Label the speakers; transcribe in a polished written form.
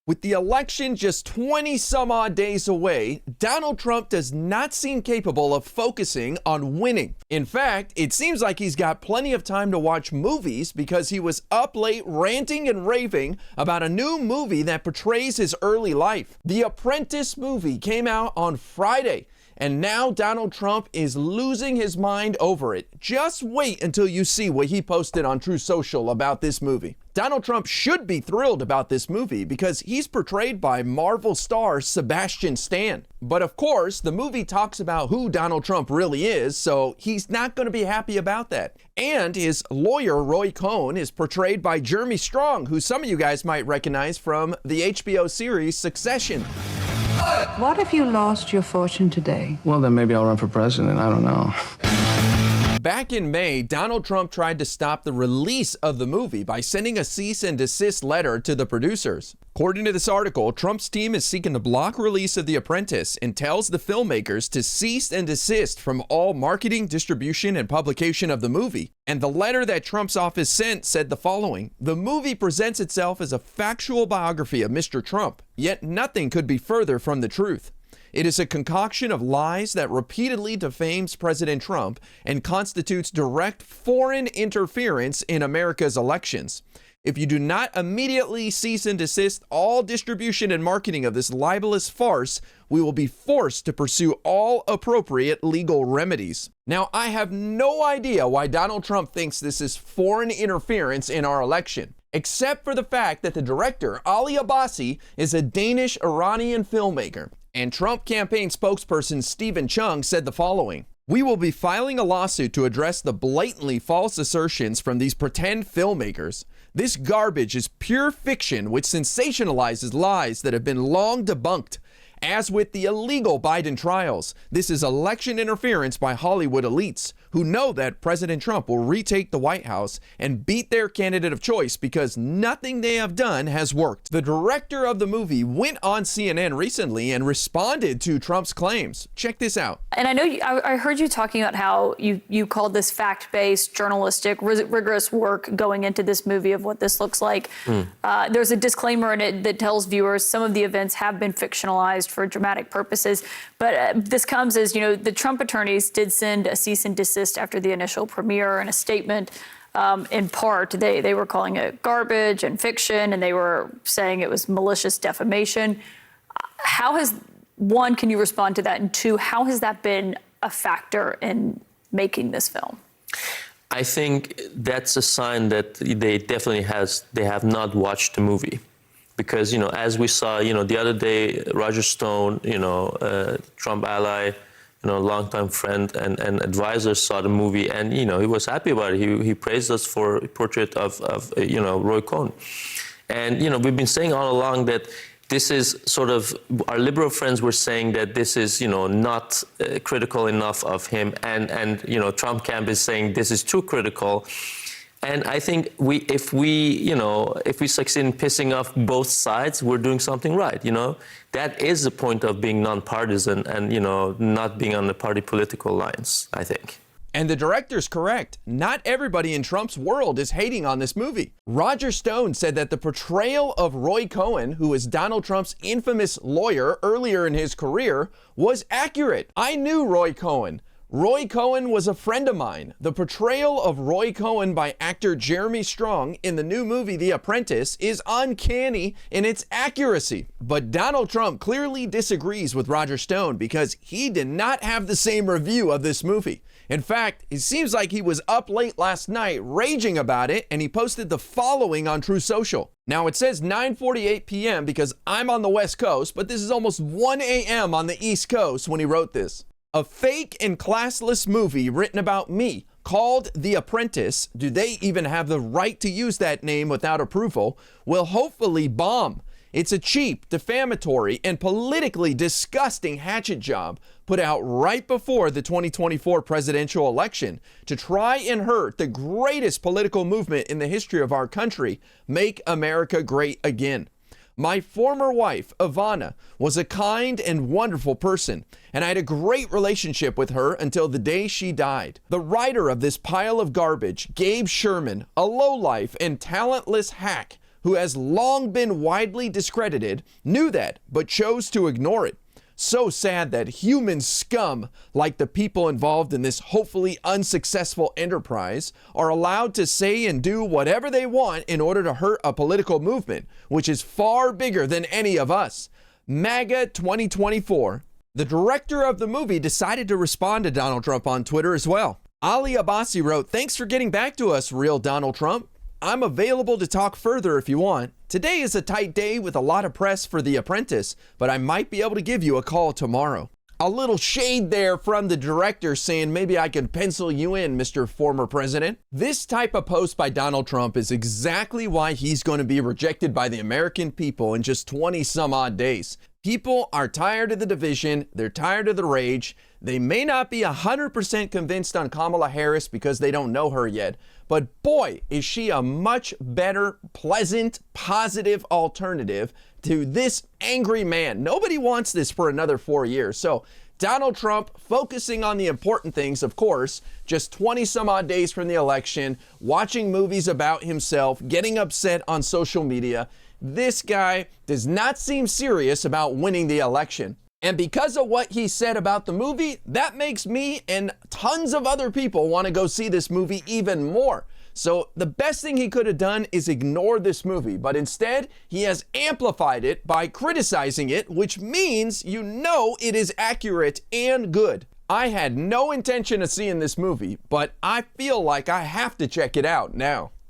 Speaker 1: With the election just 20 some odd days away, Donald Trump does not seem capable of focusing on winning. In fact, it seems like he's got plenty of time to watch movies because he was up late ranting and raving about a new movie that portrays his early life. The Apprentice movie came out on Friday, and now Donald Trump is losing his mind over it. Just wait until you see what he posted on True Social about this movie. Donald Trump should be thrilled about this movie because he's portrayed by Marvel star Sebastian Stan. But of course, the movie talks about who Donald Trump really is, so he's not going to be happy about that. And his lawyer, Roy Cohn, is portrayed by Jeremy Strong, who some of you guys might recognize from the HBO series Succession.
Speaker 2: What if you lost your fortune today?
Speaker 3: Well, then maybe I'll run for president. I don't know.
Speaker 1: Back in May, Donald Trump tried to stop the release of the movie by sending a cease and desist letter to the producers. According to this article, Trump's team is seeking to block release of The Apprentice and tells the filmmakers to cease and desist from all marketing, distribution, and publication of the movie. And the letter that Trump's office sent said the following: "The movie presents itself as a factual biography of Mr. Trump, yet nothing could be further from the truth. It is a concoction of lies that repeatedly defames President Trump and constitutes direct foreign interference in America's elections. If you do not immediately cease and desist all distribution and marketing of this libelous farce, we will be forced to pursue all appropriate legal remedies." Now, I have no idea why Donald Trump thinks this is foreign interference in our election, except for the fact that the director, Ali Abbasi, is a Danish-Iranian filmmaker. And Trump campaign spokesperson Stephen Chung said the following: "We will be filing a lawsuit to address the blatantly false assertions from these pretend filmmakers. This garbage is pure fiction which sensationalizes lies that have been long debunked. As with the illegal Biden trials, this is election interference by Hollywood elites who know that President Trump will retake the White House and beat their candidate of choice because nothing they have done has worked." The director of the movie went on CNN recently and responded to Trump's claims. Check this out.
Speaker 4: And I know I heard you talking about how you called this fact-based, journalistic, rigorous work going into this movie of what this looks like. There's a disclaimer in it that tells viewers some of the events have been fictionalized for dramatic purposes. But this comes as, the Trump attorneys did send a cease and desist after the initial premiere, and a statement. In part, they were calling it garbage and fiction, and they were saying it was malicious defamation. One, can you respond to that? And two, how has that been a factor in making this film?
Speaker 5: I think that's a sign that they have not watched the movie. Because, as we saw, the other day, Roger Stone, Trump ally, longtime friend and advisor, saw the movie, and, he was happy about it. He praised us for a portrait of Roy Cohn. And, we've been saying all along that this is sort of, our liberal friends were saying that this is, not critical enough of him. And Trump camp is saying this is too critical. And I think if we succeed in pissing off both sides, we're doing something right. That is the point of being nonpartisan and, not being on the party political lines, I think.
Speaker 1: And the director's correct. Not everybody in Trump's world is hating on this movie. Roger Stone said that the portrayal of Roy Cohn, who is Donald Trump's infamous lawyer earlier in his career, was accurate. I knew Roy Cohn. Roy Cohn was a friend of mine. The portrayal of Roy Cohn by actor Jeremy Strong in the new movie The Apprentice is uncanny in its accuracy. But Donald Trump clearly disagrees with Roger Stone because he did not have the same review of this movie. In fact, it seems like he was up late last night raging about it, and he posted the following on True Social. Now, it says 9:48 p.m. because I'm on the West Coast, but this is almost 1 a.m. on the East Coast when he wrote this. "A fake and classless movie written about me called The Apprentice, do they even have the right to use that name without approval, will hopefully bomb. It's a cheap, defamatory, and politically disgusting hatchet job put out right before the 2024 presidential election to try and hurt the greatest political movement in the history of our country, Make America Great Again. My former wife, Ivana, was a kind and wonderful person, and I had a great relationship with her until the day she died. The writer of this pile of garbage, Gabe Sherman, a lowlife and talentless hack, who has long been widely discredited, knew that, but chose to ignore it. So sad that human scum, like the people involved in this hopefully unsuccessful enterprise, are allowed to say and do whatever they want in order to hurt a political movement, which is far bigger than any of us. MAGA 2024. The director of the movie decided to respond to Donald Trump on Twitter as well. Ali Abbasi wrote, "Thanks for getting back to us, real Donald Trump. I'm available to talk further if you want. Today is a tight day with a lot of press for The Apprentice, but I might be able to give you a call tomorrow." A little shade there from the director saying maybe I could pencil you in, Mr. Former President. This type of post by Donald Trump is exactly why he's going to be rejected by the American people in just 20 some odd days. People are tired of the division. They're tired of the rage. They may not be 100% convinced on Kamala Harris because they don't know her yet. But boy, is she a much better, pleasant, positive alternative to this angry man. Nobody wants this for another 4 years. So Donald Trump focusing on the important things, of course, just 20 some odd days from the election, watching movies about himself, getting upset on social media. This guy does not seem serious about winning the election. And because of what he said about the movie, that makes me and tons of other people want to go see this movie even more. So the best thing he could have done is ignore this movie, but instead he has amplified it by criticizing it, which means you know it is accurate and good. I had no intention of seeing this movie, but I feel like I have to check it out now.